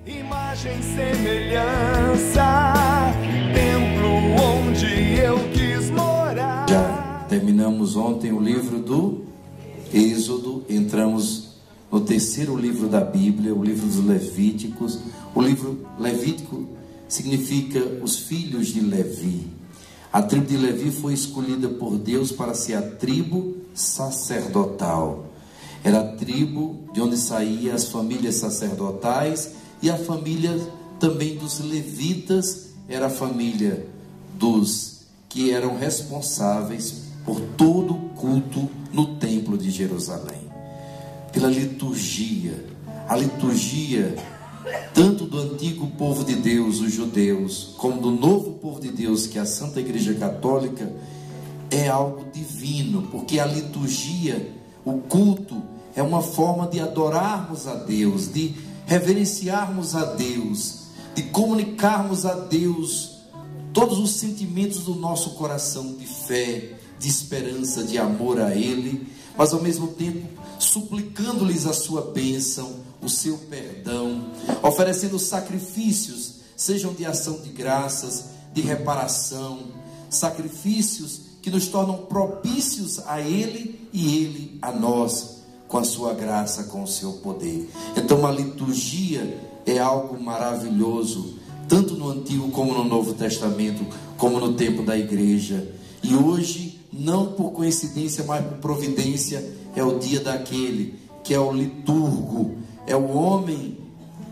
Imagem, semelhança, templo onde eu quis morar. Já terminamos ontem o livro do Êxodo, entramos no terceiro livro da Bíblia, o livro dos Levíticos. O livro Levítico significa os filhos de Levi. A tribo de Levi foi escolhida por Deus para ser a tribo sacerdotal. Era a tribo de onde saíam as famílias sacerdotais, e a família também dos levitas era a família dos que eram responsáveis por todo o culto no templo de Jerusalém. Pela liturgia, a liturgia tanto do antigo povo de Deus, os judeus, como do novo povo de Deus, que é a Santa Igreja Católica, é algo divino, porque a liturgia, o culto, é uma forma de adorarmos a Deus, de reverenciarmos a Deus, de comunicarmos a Deus todos os sentimentos do nosso coração, de fé, de esperança, de amor a Ele, mas ao mesmo tempo suplicando-lhes a sua bênção, o seu perdão, oferecendo sacrifícios, sejam de ação de graças, de reparação, sacrifícios que nos tornam propícios a Ele e Ele a nós, com a sua graça, com o seu poder. Então a liturgia é algo maravilhoso, tanto no Antigo como no Novo Testamento, como no tempo da igreja. E hoje, não por coincidência, mas por providência, é o dia daquele que é o liturgo, é o homem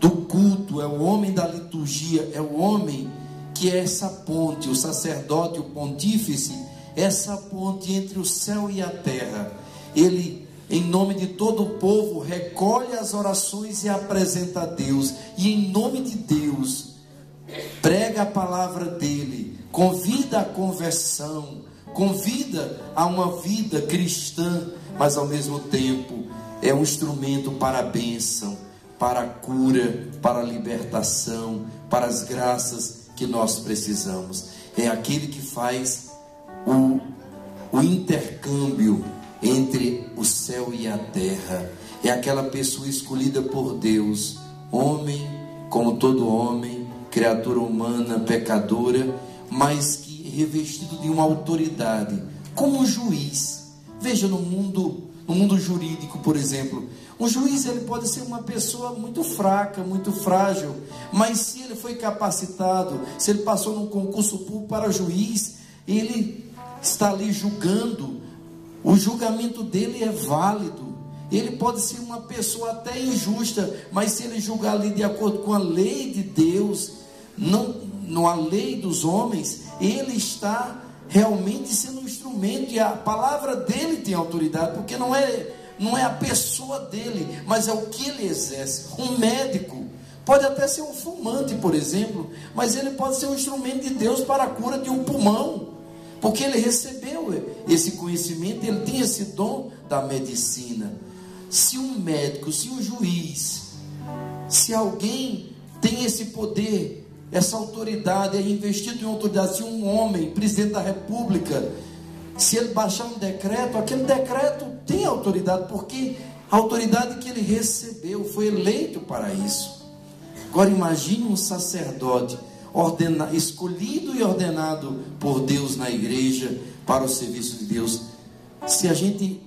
do culto, é o homem da liturgia, é o homem que é essa ponte, o sacerdote, o pontífice, essa ponte entre o céu e a terra. Ele, em nome de todo o povo, recolhe as orações e apresenta a Deus, e em nome de Deus prega a palavra dele, convida a conversão, convida a uma vida cristã, mas ao mesmo tempo é um instrumento para a bênção, para a cura, para a libertação, para as graças que nós precisamos. É aquele que faz o intercâmbio entre o céu e a terra. É aquela pessoa escolhida por Deus, homem como todo homem, criatura humana, pecadora, mas que revestido de uma autoridade, como um juiz. Veja, no mundo jurídico, por exemplo, um juiz, ele pode ser uma pessoa muito fraca, muito frágil, mas se ele foi capacitado, se ele passou num concurso público para juiz, ele está ali julgando, o julgamento dele é válido. Ele pode ser uma pessoa até injusta, mas se ele julgar ali de acordo com a lei de Deus, não a lei dos homens, ele está realmente sendo um instrumento, e a palavra dele tem autoridade, porque não é a pessoa dele, mas é o que ele exerce. Um médico pode até ser um fumante, por exemplo, mas ele pode ser um instrumento de Deus para a cura de um pulmão, porque ele recebeu esse conhecimento, ele tem esse dom da medicina. Se um médico, se um juiz, se alguém tem esse poder, essa autoridade, é investido em autoridade, se um homem, presidente da república, se ele baixar um decreto, aquele decreto tem autoridade, porque a autoridade que ele recebeu, foi eleito para isso. Agora imagine um sacerdote escolhido e ordenado por Deus na igreja, para o serviço de Deus. Se a gente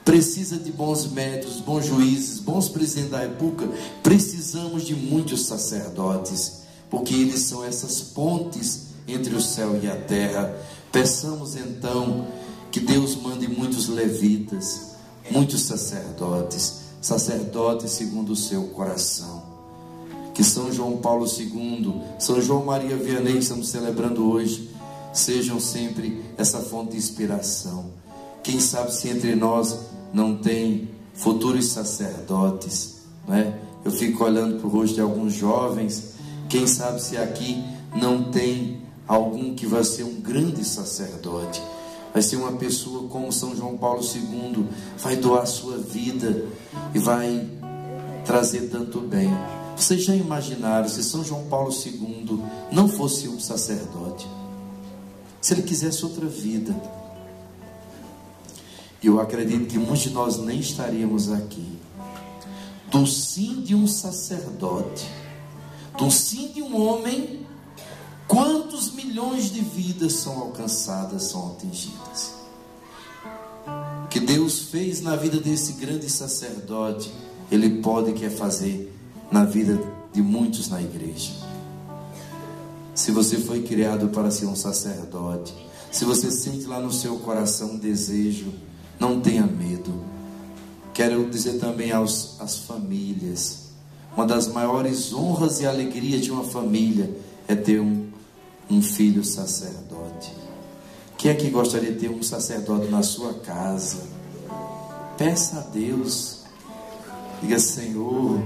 precisa de bons médicos, bons juízes, bons presidentes da república, precisamos de muitos sacerdotes, porque eles são essas pontes entre o céu e a terra. Peçamos então que Deus mande muitos levitas, muitos sacerdotes segundo o seu coração. Que São João Paulo II, São João Maria Vianney, que estamos celebrando hoje, sejam sempre essa fonte de inspiração. Quem sabe se entre nós não tem futuros sacerdotes, né? Eu fico olhando para o rosto de alguns jovens. Quem sabe se aqui não tem algum que vai ser um grande sacerdote, vai ser uma pessoa como São João Paulo II, vai doar sua vida e vai trazer tanto bem. Vocês já imaginaram se São João Paulo II não fosse um sacerdote? Se ele quisesse outra vida, eu acredito que muitos de nós nem estaríamos aqui. do sim de um sacerdote, do sim de um homem, quantos milhões de vidas são alcançadas, são atingidas. O que Deus fez na vida desse grande sacerdote, Ele pode e quer fazer na vida de muitos na igreja. Se você foi criado para ser um sacerdote, se você sente lá no seu coração um desejo, não tenha medo. Quero dizer também às famílias, uma das maiores honras e alegrias de uma família é ter um filho sacerdote. Quem é que gostaria de ter um sacerdote na sua casa? Peça a Deus, diga: Senhor,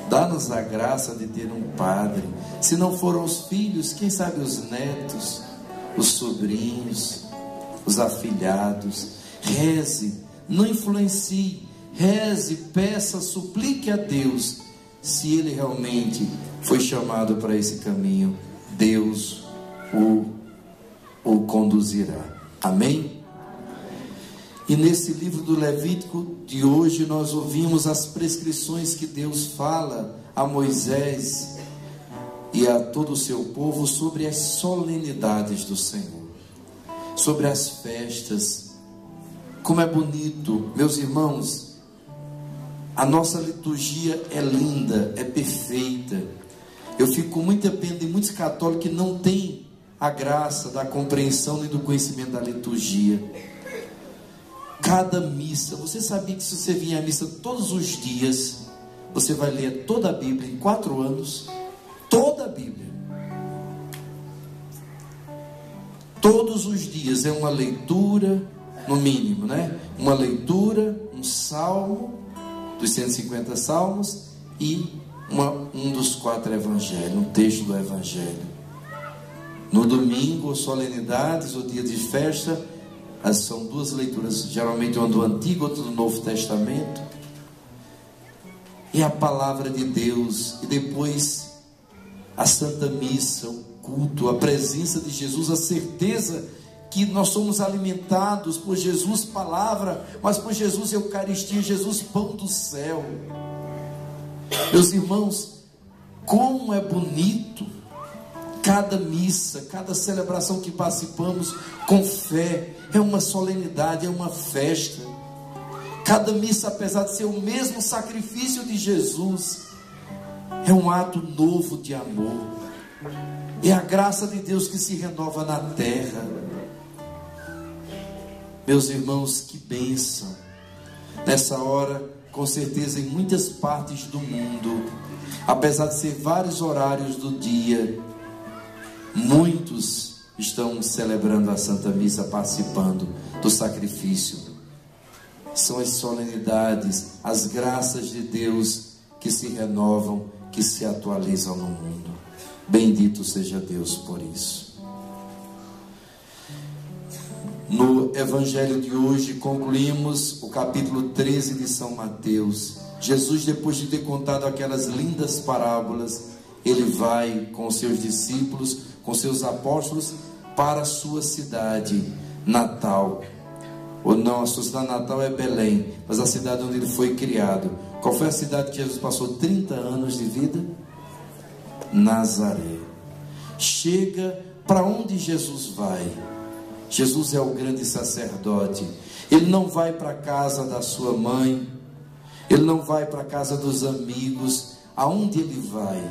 dá-nos a graça de ter um padre. Se não foram os filhos, quem sabe os netos, os sobrinhos, os afilhados. Reze, não influencie, reze, peça, suplique a Deus. Se ele realmente foi chamado para esse caminho, Deus o conduzirá. Amém? E nesse livro do Levítico de hoje nós ouvimos as prescrições que Deus fala a Moisés e a todo o seu povo sobre as solenidades do Senhor, sobre as festas. Como é bonito, meus irmãos, a nossa liturgia é linda, é perfeita. Eu fico com muita pena de muitos católicos que não têm a graça da compreensão nem do conhecimento da liturgia. Cada missa, você sabia que se você vier à missa todos os dias, você vai ler toda a Bíblia em 4 anos? Toda a Bíblia. Todos os dias é uma leitura, no mínimo, né? Uma leitura, um salmo, dos 150 salmos, e um dos 4 evangelhos, um texto do evangelho. No domingo, ou solenidades, ou dia de festa, são 2 leituras, geralmente uma do Antigo, outra do Novo Testamento, e a palavra de Deus, e depois a Santa Missa, o culto, a presença de Jesus, a certeza que nós somos alimentados por Jesus palavra, mas por Jesus Eucaristia, Jesus pão do céu. Meus irmãos, como é bonito cada missa, cada celebração que participamos com fé. É uma solenidade, é uma festa. Cada missa, apesar de ser o mesmo sacrifício de Jesus, é um ato novo de amor. É a graça de Deus que se renova na terra. Meus irmãos, que bênção. Nessa hora, com certeza em muitas partes do mundo, apesar de ser vários horários do dia, muitos estão celebrando a Santa Missa, participando do sacrifício. São as solenidades, as graças de Deus que se renovam, que se atualizam no mundo. Bendito seja Deus por isso. No Evangelho de hoje concluímos o capítulo 13 de São Mateus. Jesus, depois de ter contado aquelas lindas parábolas, ele vai com seus discípulos, com seus apóstolos, para a sua cidade natal. Ou não, a sua cidade natal é Belém, mas a cidade onde ele foi criado. Qual foi a cidade que Jesus passou 30 anos de vida? Nazaré. Chega, para onde Jesus vai? Jesus é o grande sacerdote. Ele não vai para a casa da sua mãe, ele não vai para a casa dos amigos. Aonde ele vai?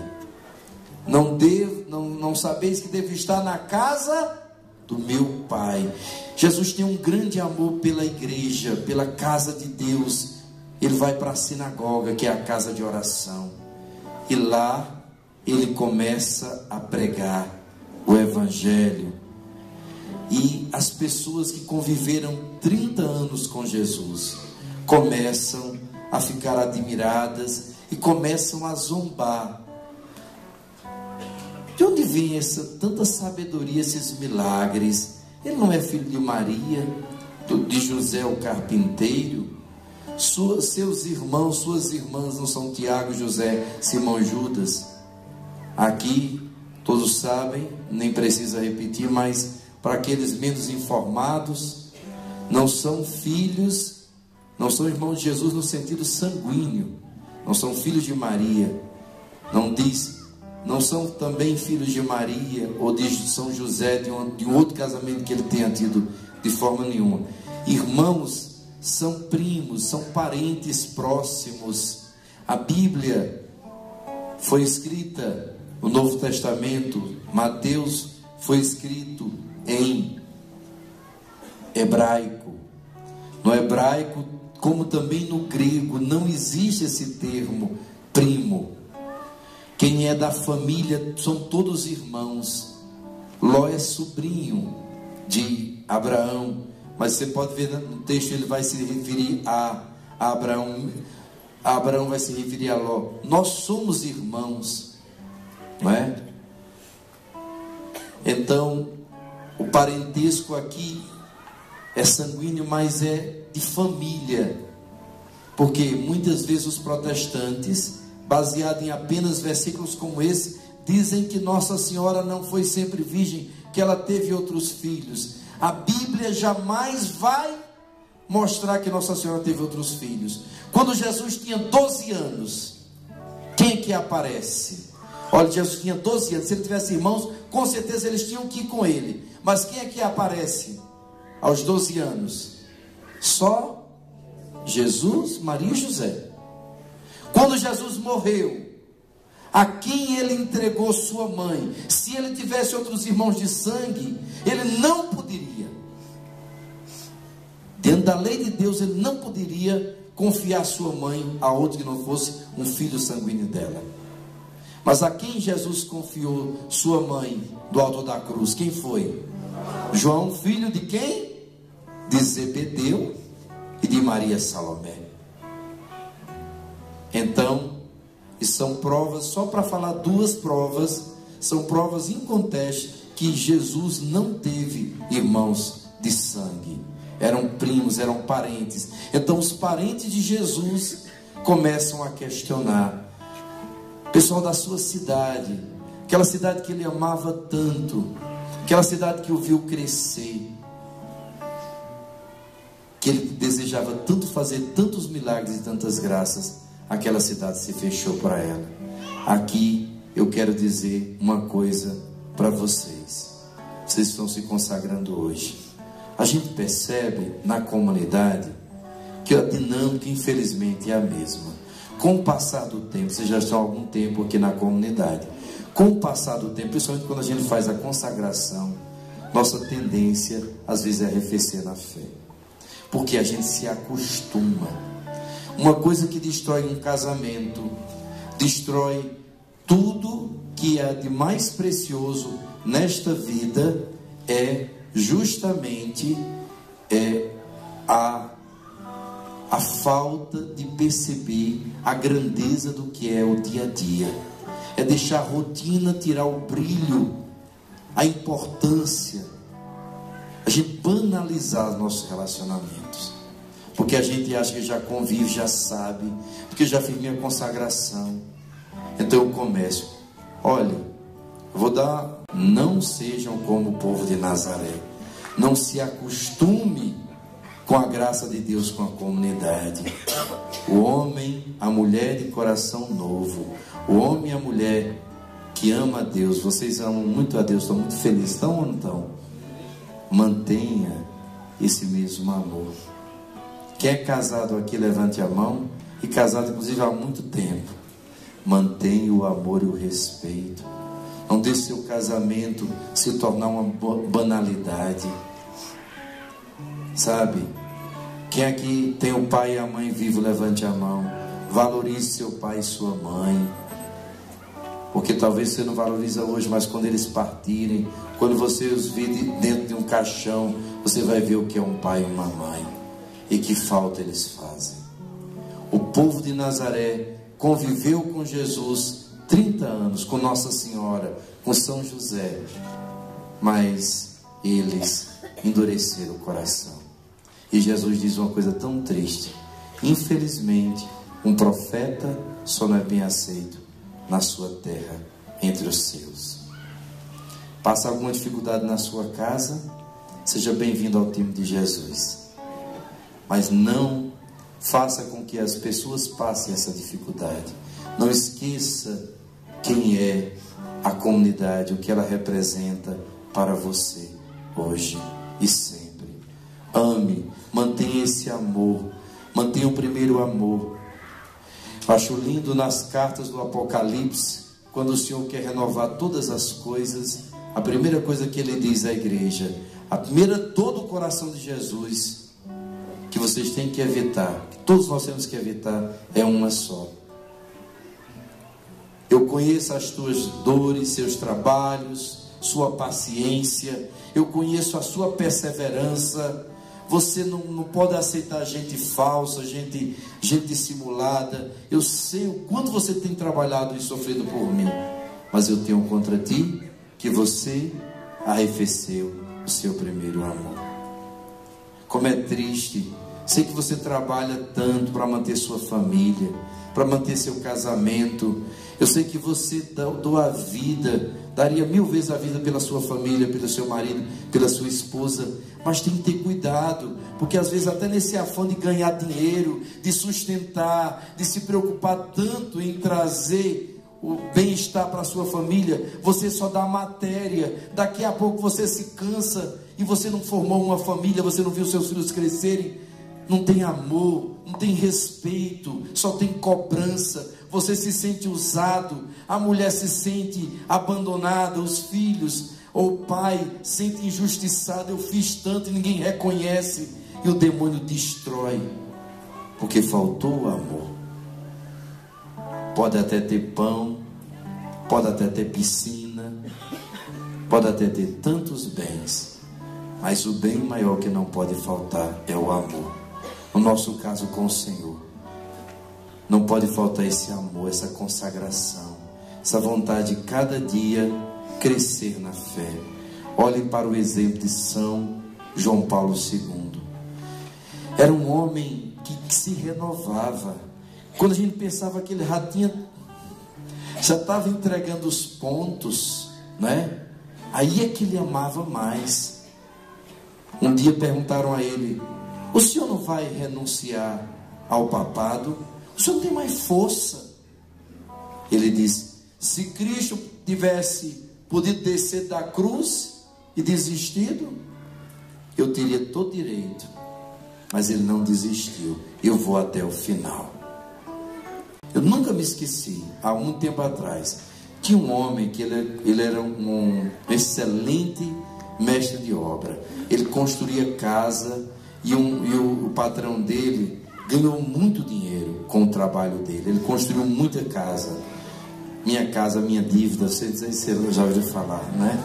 Não sabeis que devo estar na casa do meu Pai. Jesus tem um grande amor pela igreja, pela casa de Deus. Ele vai para a sinagoga, que é a casa de oração, e lá ele começa a pregar o Evangelho. E as pessoas que conviveram 30 anos com Jesus começam a ficar admiradas e começam a zombar. De onde vem tanta sabedoria, esses milagres? Ele não é filho de Maria, de José o carpinteiro? Seus irmãos, suas irmãs não são Tiago, José, Simão e Judas? Aqui, todos sabem, nem precisa repetir, mas para aqueles menos informados, não são filhos, não são irmãos de Jesus no sentido sanguíneo, não são filhos de Maria, não diz, não são também filhos de Maria ou de São José, de um outro casamento que ele tenha tido, de forma nenhuma. Irmãos são primos, são parentes próximos. A Bíblia foi escrita, o Novo Testamento, Mateus, foi escrito em hebraico. No hebraico, como também no grego, não existe esse termo primo. Quem é da família são todos irmãos. Ló é sobrinho de Abraão, mas você pode ver no texto, ele vai se referir a Abraão. Abraão vai se referir a Ló. Nós somos irmãos, não é? Então, o parentesco aqui é sanguíneo, mas é de família. Porque muitas vezes os protestantes, baseado em apenas versículos como esse, dizem que Nossa Senhora não foi sempre virgem, que ela teve outros filhos. A Bíblia jamais vai mostrar que Nossa Senhora teve outros filhos. Quando Jesus tinha 12 anos, quem é que aparece? Olha, Jesus tinha 12 anos. Se ele tivesse irmãos, com certeza eles tinham que ir com ele. Mas quem é que aparece aos 12 anos? Só Jesus, Maria e José. Quando Jesus morreu, a quem ele entregou sua mãe? Se ele tivesse outros irmãos de sangue, ele não poderia. Dentro da lei de Deus, ele não poderia confiar sua mãe a outro que não fosse um filho sanguíneo dela. Mas a quem Jesus confiou sua mãe do alto da cruz? Quem foi? João, filho de quem? De Zebedeu e de Maria Salomé. Então, e são provas, só para falar duas provas, são provas incontestáveis que Jesus não teve irmãos de sangue. Eram primos, eram parentes. Então os parentes de Jesus começam a questionar. Pessoal da sua cidade, aquela cidade que ele amava tanto, aquela cidade que o viu crescer, que ele desejava tanto fazer tantos milagres e tantas graças, aquela cidade se fechou para ela. Aqui eu quero dizer uma coisa para vocês. Vocês estão se consagrando hoje. A gente percebe na comunidade que a dinâmica, infelizmente, é a mesma. Com o passar do tempo, vocês já estão há algum tempo aqui na comunidade. Com o passar do tempo, principalmente quando a gente faz a consagração, nossa tendência, às vezes, é arrefecer na fé. Porque a gente se acostuma. Uma coisa que destrói um casamento, destrói tudo que é de mais precioso nesta vida, é justamente a falta de perceber a grandeza do que é o dia a dia. É deixar a rotina tirar o brilho, a importância, a gente banalizar os nossos relacionamentos, porque a gente acha que já convive, já sabe, porque já fiz minha consagração. Então eu começo, olha, eu vou dar, não sejam como o povo de Nazaré, não se acostume com a graça de Deus, com a comunidade. O homem, a mulher de coração novo, o homem e a mulher que ama a Deus, vocês amam muito a Deus, estão muito felizes, estão ou não estão? Mantenha esse mesmo amor. Quem é casado aqui, levante a mão, e casado inclusive há muito tempo. Mantenha o amor e o respeito. Não deixe seu casamento se tornar uma banalidade. Sabe? Quem aqui tem o pai e a mãe vivo, levante a mão. Valorize seu pai e sua mãe. Porque talvez você não valoriza hoje, mas quando eles partirem, quando você os vir dentro de um caixão, você vai ver o que é um pai e uma mãe, e que falta eles fazem. O povo de Nazaré conviveu com Jesus 30 anos, com Nossa Senhora, com São José, mas eles endureceram o coração. E Jesus diz uma coisa tão triste: infelizmente, um profeta só não é bem aceito na sua terra, entre os seus. Passa alguma dificuldade na sua casa, seja bem-vindo ao time de Jesus. Mas não Faça com que as pessoas passem essa dificuldade. Não esqueça quem é a comunidade, o que ela representa para você hoje e sempre. Ame, mantenha esse amor, mantenha o primeiro amor. Acho lindo nas cartas do Apocalipse, quando o Senhor quer renovar todas as coisas, a primeira coisa que Ele diz à igreja, a primeira, todo o coração de Jesus, que vocês têm que evitar, que todos nós temos que evitar, é uma só. Eu conheço as tuas dores, seus trabalhos, sua paciência, eu conheço a sua perseverança. Você não pode aceitar gente falsa, gente dissimulada. Eu sei o quanto você tem trabalhado e sofrido por mim, mas eu tenho contra ti que você arrefeceu o seu primeiro amor. Como é triste. Sei que você trabalha tanto para manter sua família, para manter seu casamento. Eu sei que você doa a vida, daria 1000 vezes a vida pela sua família, pelo seu marido, pela sua esposa. Mas tem que ter cuidado, porque às vezes até nesse afã de ganhar dinheiro, de sustentar, de se preocupar tanto em trazer o bem-estar para a sua família, você só dá matéria. Daqui a pouco você se cansa e você não formou uma família, você não viu seus filhos crescerem. Não tem amor, não tem respeito, só tem cobrança. Você se sente usado, a mulher se sente abandonada, os filhos ou o pai sente injustiçado. Eu fiz tanto e ninguém reconhece, e o demônio destrói, porque faltou o amor. Pode até ter pão, pode até ter piscina, pode até ter tantos bens, mas o bem maior que não pode faltar é o amor. No nosso caso com o Senhor, não pode faltar esse amor, essa consagração, essa vontade de cada dia crescer na fé. Olhem para o exemplo de São João Paulo II. Era um homem que se renovava. Quando a gente pensava que ele já estava entregando os pontos, né? Aí é que ele amava mais. Um dia perguntaram a ele: o senhor não vai renunciar ao papado? O senhor não tem mais força. Ele disse: se Cristo tivesse podido descer da cruz e desistido, eu teria todo direito. Mas ele não desistiu. Eu vou até o final. Eu nunca me esqueci. Há um tempo atrás, tinha um homem que ele era um excelente mestre de obra. Ele construía casa. E o patrão dele ganhou muito dinheiro com o trabalho dele. Ele construiu muita casa. Minha casa, minha dívida, você já ouviu falar, né?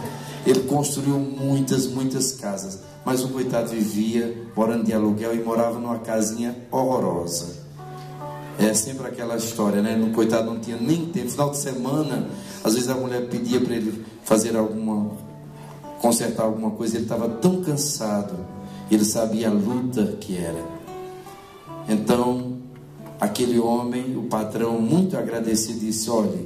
Ele construiu muitas casas. Mas o coitado vivia morando de aluguel e morava numa casinha horrorosa. É sempre aquela história, né? O coitado não tinha nem tempo. Final de semana, às vezes a mulher pedia para ele consertar alguma coisa. Ele estava tão cansado. Ele sabia a luta que era. Então, aquele homem, o patrão, muito agradecido, disse: olha,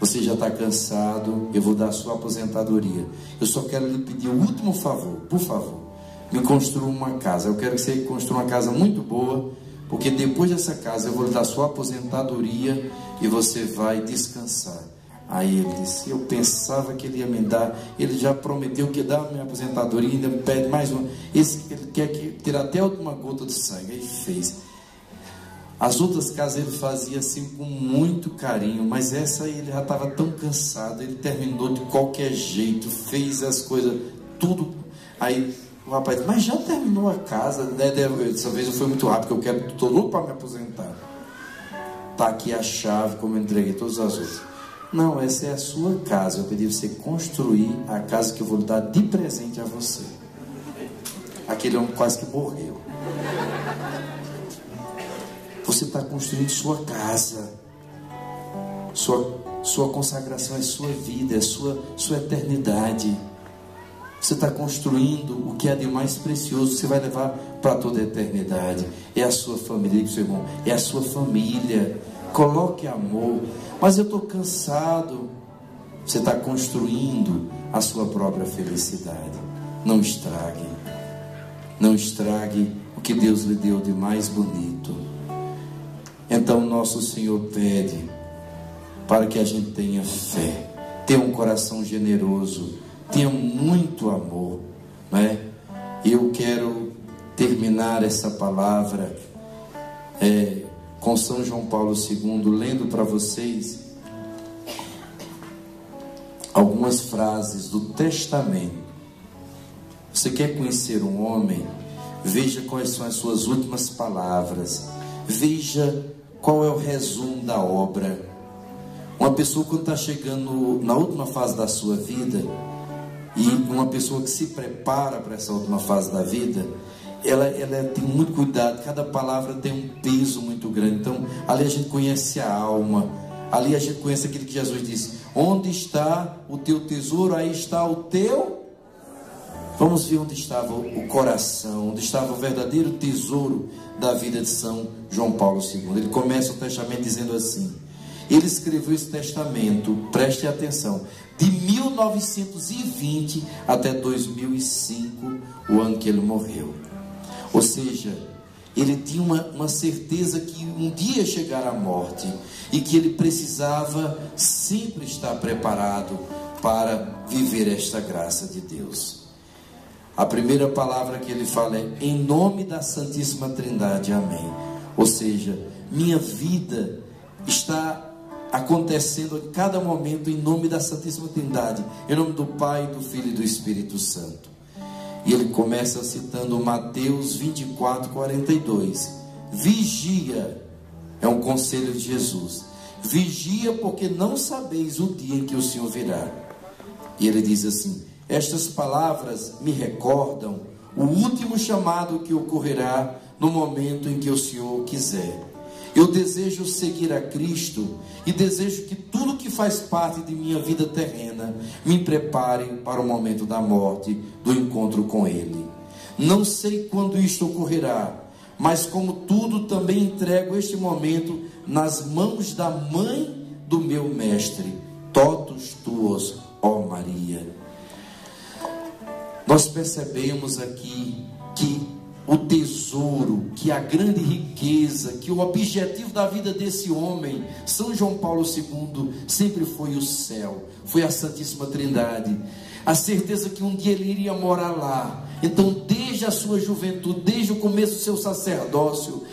você já está cansado, eu vou dar a sua aposentadoria. Eu só quero lhe pedir o último favor, por favor, me construa uma casa. Eu quero que você construa uma casa muito boa, porque depois dessa casa eu vou lhe dar a sua aposentadoria e você vai descansar. Aí ele disse: eu pensava que ele ia me dar, ele já prometeu que ia dar a minha aposentadoria, ainda me pede mais uma. Ele quer tirar até a última gota de sangue. Aí fez. As outras casas ele fazia assim com muito carinho, mas essa aí ele já estava tão cansado, ele terminou de qualquer jeito, fez as coisas, tudo. Aí o rapaz disse: mas já terminou a casa, né? Dessa vez eu fui muito rápido, porque eu estou louco para me aposentar. Está aqui a chave, como eu entreguei todas as outras. Não, essa é a sua casa. Eu pedi você construir a casa que eu vou lhe dar de presente a você. Aquele homem quase que morreu. Você está construindo sua casa. Sua consagração é sua vida, é sua eternidade. Você está construindo o que é de mais precioso, você vai levar para toda a eternidade. É a sua família, seu irmão, é a sua família. Coloque amor. Mas eu estou cansado. Você está construindo a sua própria felicidade. Não estrague. Não estrague o que Deus lhe deu de mais bonito. Então nosso Senhor pede para que a gente tenha fé, tenha um coração generoso, tenha muito amor, né? Eu quero terminar essa palavra com São João Paulo II, lendo para vocês algumas frases do Testamento. Você quer conhecer um homem? Veja quais são as suas últimas palavras, veja qual é o resumo da obra. Uma pessoa, quando está chegando na última fase da sua vida, e uma pessoa que se prepara para essa última fase da vida, ela tem muito cuidado, cada palavra tem um peso muito grande. Então ali a gente conhece a alma, ali a gente conhece aquilo que Jesus disse: onde está o teu tesouro, aí está o teu. Vamos ver onde estava o coração, onde estava o verdadeiro tesouro da vida de São João Paulo II. Ele começa o testamento dizendo assim: ele escreveu esse testamento, preste atenção, de 1920 até 2005, o ano que ele morreu. Ou seja, ele tinha uma certeza que um dia chegará a morte e que ele precisava sempre estar preparado para viver esta graça de Deus. A primeira palavra que ele fala é: em nome da Santíssima Trindade, amém. Ou seja, minha vida está acontecendo em cada momento em nome da Santíssima Trindade, em nome do Pai, do Filho e do Espírito Santo. E ele começa citando Mateus 24:42. Vigia, é um conselho de Jesus. Vigia, porque não sabeis o dia em que o Senhor virá. E ele diz assim: estas palavras me recordam o último chamado que ocorrerá no momento em que o Senhor quiser. Eu desejo seguir a Cristo e desejo que tudo que faz parte de minha vida terrena me prepare para o momento da morte, do encontro com Ele. Não sei quando isto ocorrerá, mas como tudo, também entrego este momento nas mãos da mãe do meu mestre, totus tuos, ó Maria. Nós percebemos aqui que o tesouro, que a grande riqueza, que o objetivo da vida desse homem, São João Paulo II, sempre foi o céu, foi a Santíssima Trindade, a certeza que um dia ele iria morar lá. Então, desde a sua juventude, desde o começo do seu sacerdócio,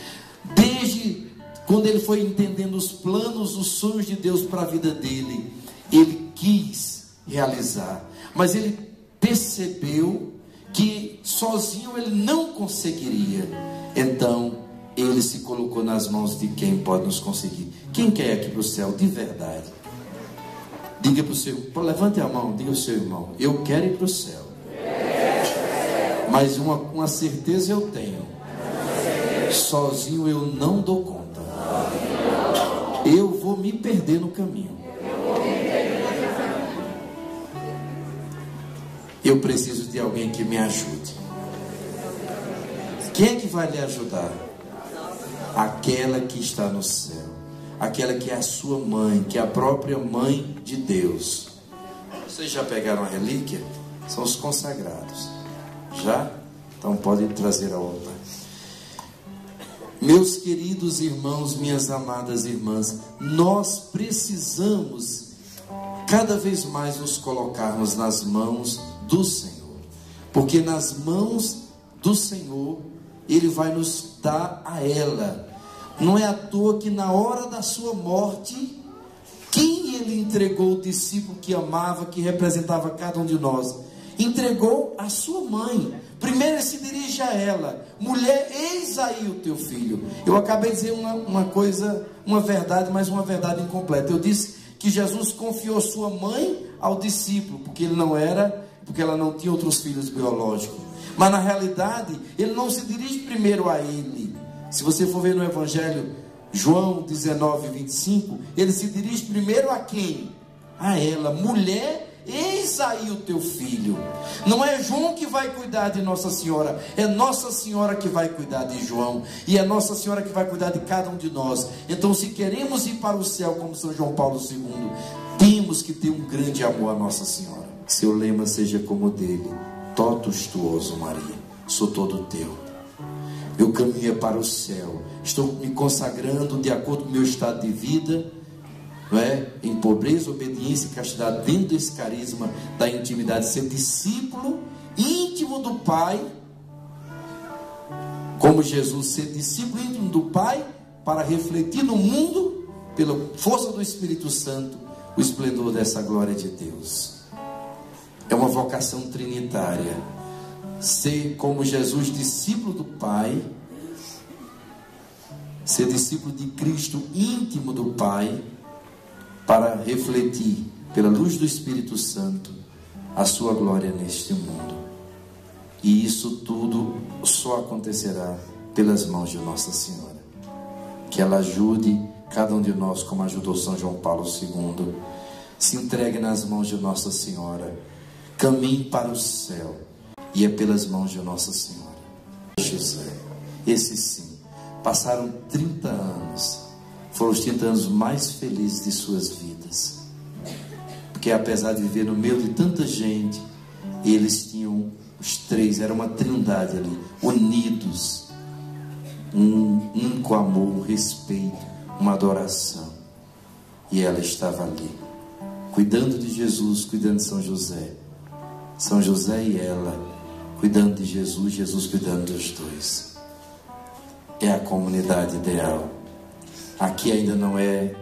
desde quando ele foi entendendo os planos, os sonhos de Deus para a vida dele, ele quis realizar, mas ele percebeu que sozinho ele não conseguiria. Então ele se colocou nas mãos de quem pode nos conseguir. Quem quer ir aqui para o céu de verdade? Diga para o seu, levante a mão, diga ao seu irmão: eu quero ir para o céu. Mas uma certeza eu tenho: sozinho eu não dou conta. Eu vou me perder no caminho. Eu preciso de alguém que me ajude. Quem é que vai lhe ajudar? Aquela que está no céu, aquela que é a sua mãe, que é a própria mãe de Deus. Vocês já pegaram a relíquia? São os consagrados. Já? Então pode trazer a outra. Meus queridos irmãos, minhas amadas irmãs, nós precisamos cada vez mais nos colocarmos nas mãos do Senhor, porque nas mãos do Senhor Ele vai nos dar a ela. Não é à toa que na hora da sua morte, quem Ele entregou? O discípulo que amava, que representava cada um de nós, entregou a sua mãe. Primeiro Ele se dirige a ela: mulher, eis aí o teu filho. Eu acabei de dizer uma coisa, uma verdade, mas uma verdade incompleta. Eu disse que Jesus confiou sua mãe ao discípulo, porque ela não tinha outros filhos biológicos. Mas na realidade, ele não se dirige primeiro a ele. Se você for ver no Evangelho, João 19:25, ele se dirige primeiro a quem? A ela: mulher, eis aí o teu filho. Não é João que vai cuidar de Nossa Senhora, é Nossa Senhora que vai cuidar de João, e é Nossa Senhora que vai cuidar de cada um de nós. Então, se queremos ir para o céu como São João Paulo II, temos que ter um grande amor a Nossa Senhora. Seu lema seja como o dele: totus tuoso, Maria, sou todo teu. Meu caminho é para o céu. Estou me consagrando de acordo com o meu estado de vida, não é? Em pobreza, obediência e castidade, dentro desse carisma da intimidade, ser discípulo íntimo do Pai, como Jesus, ser discípulo íntimo do Pai, para refletir no mundo, pela força do Espírito Santo, o esplendor dessa glória de Deus. É uma vocação trinitária. Ser como Jesus, discípulo do Pai, ser discípulo de Cristo, íntimo do Pai, para refletir, pela luz do Espírito Santo, a sua glória neste mundo. E isso tudo só acontecerá pelas mãos de Nossa Senhora. Que ela ajude cada um de nós, como ajudou São João Paulo II. Se entregue nas mãos de Nossa Senhora. Caminhe para o céu. E é pelas mãos de Nossa Senhora. José, esses sim, passaram 30 anos. Foram os 30 anos mais felizes de suas vidas. Porque apesar de viver no meio de tanta gente, eles tinham, os três, era uma trindade ali, unidos. Um com amor, um respeito, uma adoração. E ela estava ali, cuidando de Jesus, cuidando de São José. São José e ela, cuidando de Jesus, Jesus cuidando dos dois. É a comunidade ideal. Aqui ainda não é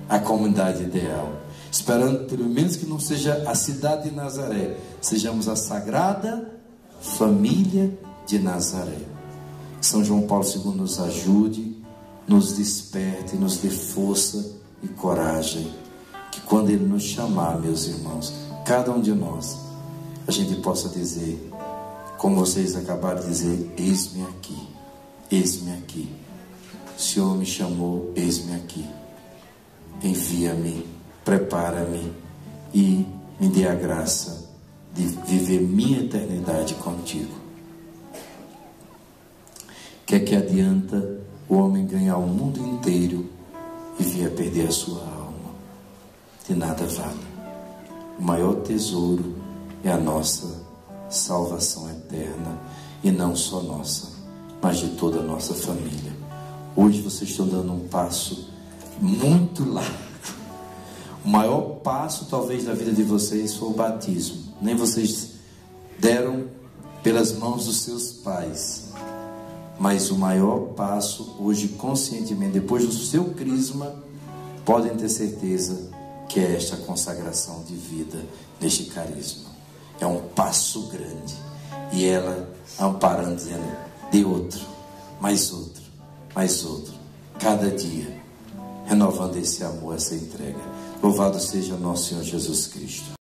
a comunidade ideal. Esperando pelo menos que não seja a cidade de Nazaré, sejamos a Sagrada Família de Nazaré. São João Paulo II nos ajude, nos desperte, nos dê força e coragem. Que quando Ele nos chamar, meus irmãos, cada um de nós, a gente possa dizer, como vocês acabaram de dizer: eis-me aqui, eis-me aqui. O Senhor me chamou, eis-me aqui. Envia-me, prepara-me e me dê a graça de viver minha eternidade contigo. Que adianta o homem ganhar o mundo inteiro e vir a perder a sua alma? De nada vale. O maior tesouro é a nossa salvação eterna, e não só nossa, mas de toda a nossa família. Hoje vocês estão dando um passo muito largo. O maior passo talvez da vida de vocês foi o batismo. Nem vocês deram pelas mãos dos seus pais, mas o maior passo hoje, conscientemente, depois do seu crisma, podem ter certeza que é esta consagração de vida neste carisma. É um passo grande. E ela amparando, dizendo: dê outro, mais outro, mais outro, cada dia, renovando esse amor, essa entrega. Louvado seja nosso Senhor Jesus Cristo.